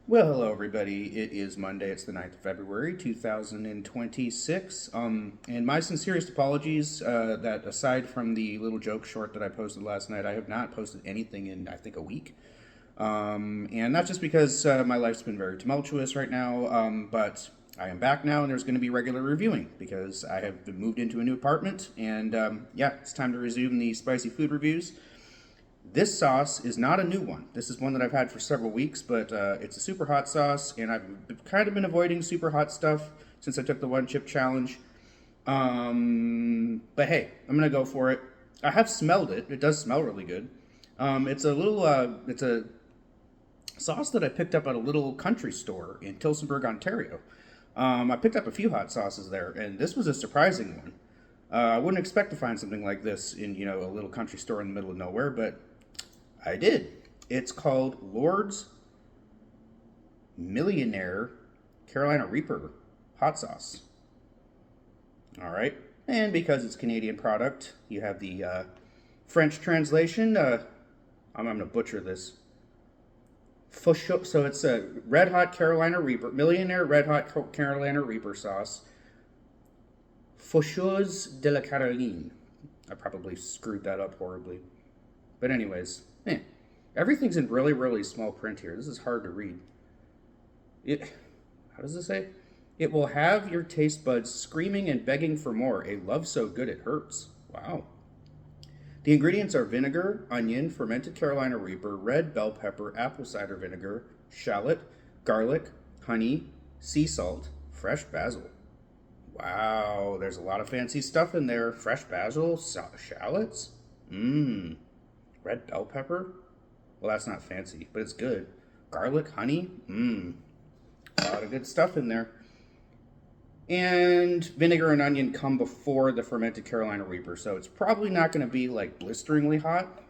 Well, hello everybody. It is Monday. It's the 9th of February, 2026. And my sincerest apologies that aside from the little joke short that I posted last night, I have not posted anything in, I think, a week. And not just because my life's been very tumultuous right now, but I am back now and there's going to be regular reviewing because I have been moved into a new apartment. And yeah, it's time to resume the spicy food reviews. This sauce is not a new one. This is one that I've had for several weeks, but it's a super hot sauce, and I've kind of been avoiding super hot stuff since I took the one chip challenge. But hey, I'm gonna go for it. I have smelled it. It does smell really good. It's a sauce that I picked up at a little country store in Tillsonburg, Ontario. I picked up a few hot sauces there, and this was a surprising one. I wouldn't expect to find something like this in, a little country store in the middle of nowhere, but I did. It's called Lord's Millionaire Carolina Reaper hot sauce. All right. And because it's Canadian product, you have the French translation. I'm going to butcher this. So it's a Red Hot Carolina Reaper, Millionaire Red Hot Carolina Reaper sauce. Faucheuse de la Caroline. I probably screwed that up horribly. But anyways, everything's in really, really small print here. This is hard to read. How does this say? It will have your taste buds screaming and begging for more. A love so good it hurts. Wow. The ingredients are vinegar, onion, fermented Carolina Reaper, red bell pepper, apple cider vinegar, shallot, garlic, honey, sea salt, fresh basil. Wow, there's a lot of fancy stuff in there. Fresh basil, shallots. Mmm. Red bell pepper? Well, that's not fancy, but it's good. Garlic, honey? Mmm. A lot of good stuff in there. And vinegar and onion come before the fermented Carolina Reaper, so it's probably not going to be like blisteringly hot,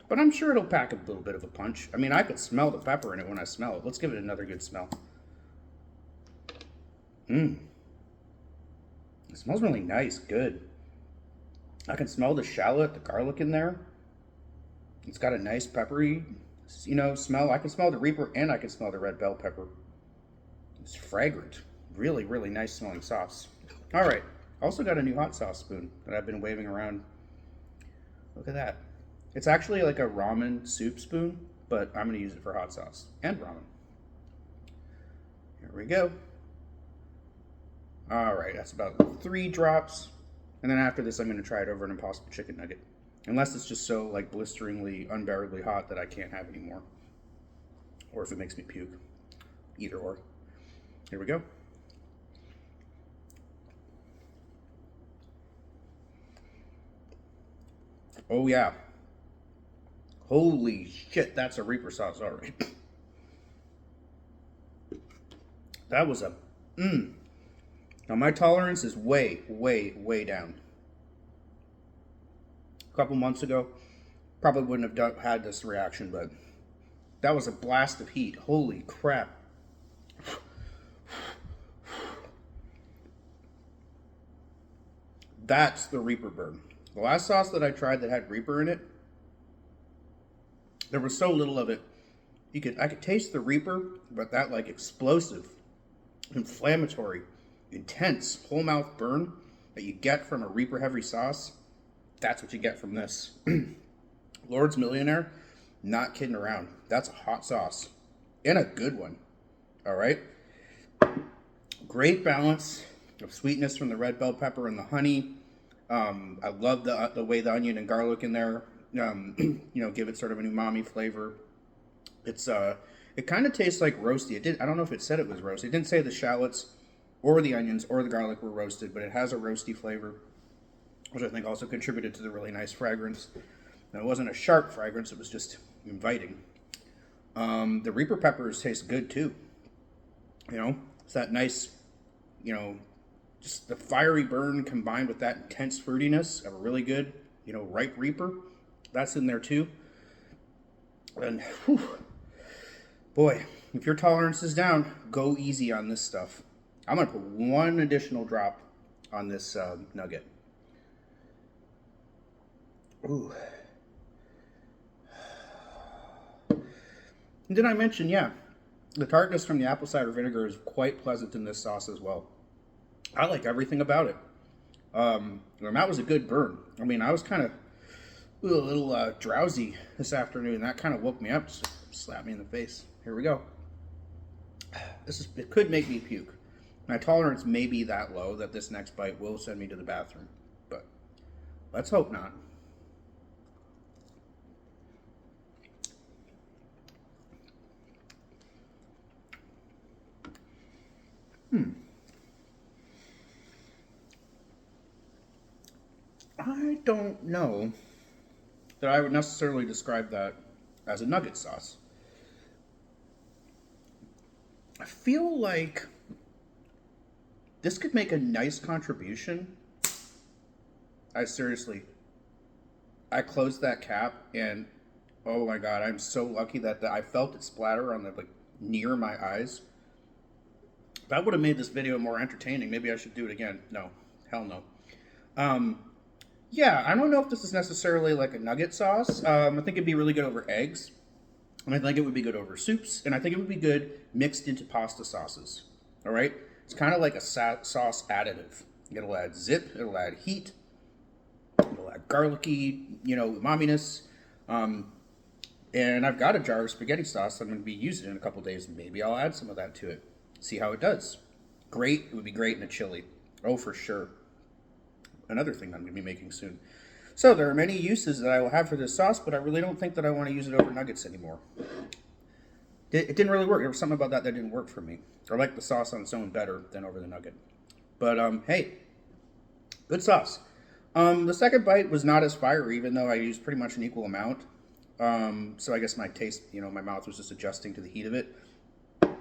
but I'm sure it'll pack a little bit of a punch. I mean, I could smell the pepper in it when I smell it. Let's give it another good smell. Mmm. It smells really nice, good. I can smell the shallot, the garlic in there. It's got a nice peppery, smell. I can smell the Reaper and I can smell the red bell pepper. It's fragrant. Really, really nice smelling sauce. All right. Also got a new hot sauce spoon that I've been waving around. Look at that. It's actually like a ramen soup spoon, but I'm going to use it for hot sauce and ramen. Here we go. All right. That's about 3 drops. And then after this, I'm going to try it over an Impossible Chicken Nugget. Unless it's just so like blisteringly, unbearably hot that I can't have any more. Or if it makes me puke. Either or. Here we go. Oh yeah. Holy shit, that's a Reaper sauce, all right. That was a Now my tolerance is way, way, way down. A couple months ago, probably wouldn't have had this reaction, but that was a blast of heat. Holy crap. That's the Reaper burn. The last sauce that I tried that had Reaper in it, there was so little of it. I could taste the Reaper, but that like explosive, inflammatory, intense whole mouth burn that you get from a Reaper heavy sauce, that's what you get from this. Lord's Millionaire, not kidding around. That's a hot sauce and a good one. All right. Great balance of sweetness from the red bell pepper and the honey. I love the way the onion and garlic in there, give it sort of an umami flavor. It kind of tastes like roasty. I don't know if it said it was roasty. It didn't say the shallots or the onions or the garlic were roasted, but it has a roasty flavor, which I think also contributed to the really nice fragrance. Now, it wasn't a sharp fragrance, it was just inviting. The Reaper peppers taste good too. It's that nice, just the fiery burn combined with that intense fruitiness of a really good, ripe Reaper. That's in there too. And boy, if your tolerance is down, go easy on this stuff. I'm going to put 1 additional drop on this nugget. Ooh. And did I mention, The tartness from the apple cider vinegar is quite pleasant in this sauce as well. I like everything about it. That was a good burn. I mean, I was kind of a little drowsy this afternoon. That kind of woke me up, just slapped me in the face. Here we go. It could make me puke. My tolerance may be that low that this next bite will send me to the bathroom, but let's hope not. I don't know that I would necessarily describe that as a nugget sauce. I feel like this could make a nice contribution. I closed that cap and oh my god, I'm so lucky that I felt it splatter on the near my eyes. That would have made this video more entertaining. Maybe I should do it again. No, hell no. Yeah, I don't know if this is necessarily like a nugget sauce. I think it'd be really good over eggs. And I think it would be good over soups. And I think it would be good mixed into pasta sauces. All right? It's kind of like a sauce additive. It'll add zip. It'll add heat. It'll add garlicky, umaminess. And I've got a jar of spaghetti sauce I'm going to be using in a couple days. Maybe I'll add some of that to it. See how it does. Great. It would be great in a chili. Oh, for sure. Another thing I'm going to be making soon. So there are many uses that I will have for this sauce, but I really don't think that I want to use it over nuggets anymore. It didn't really work. There was something about that didn't work for me. I like the sauce on its own better than over the nugget. But hey, good sauce. The second bite was not as fiery, even though I used pretty much an equal amount. So I guess my taste, my mouth was just adjusting to the heat of it.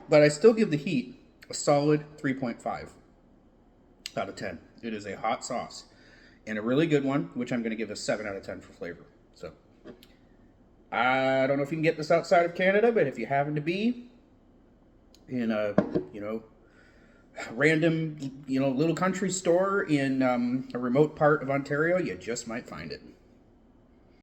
But I still give the heat a solid 3.5 out of 10. It is a hot sauce. And a really good one, which I'm going to give a 7 out of 10 for flavor. So, I don't know if you can get this outside of Canada, but if you happen to be in a, random, little country store in a remote part of Ontario, you just might find it.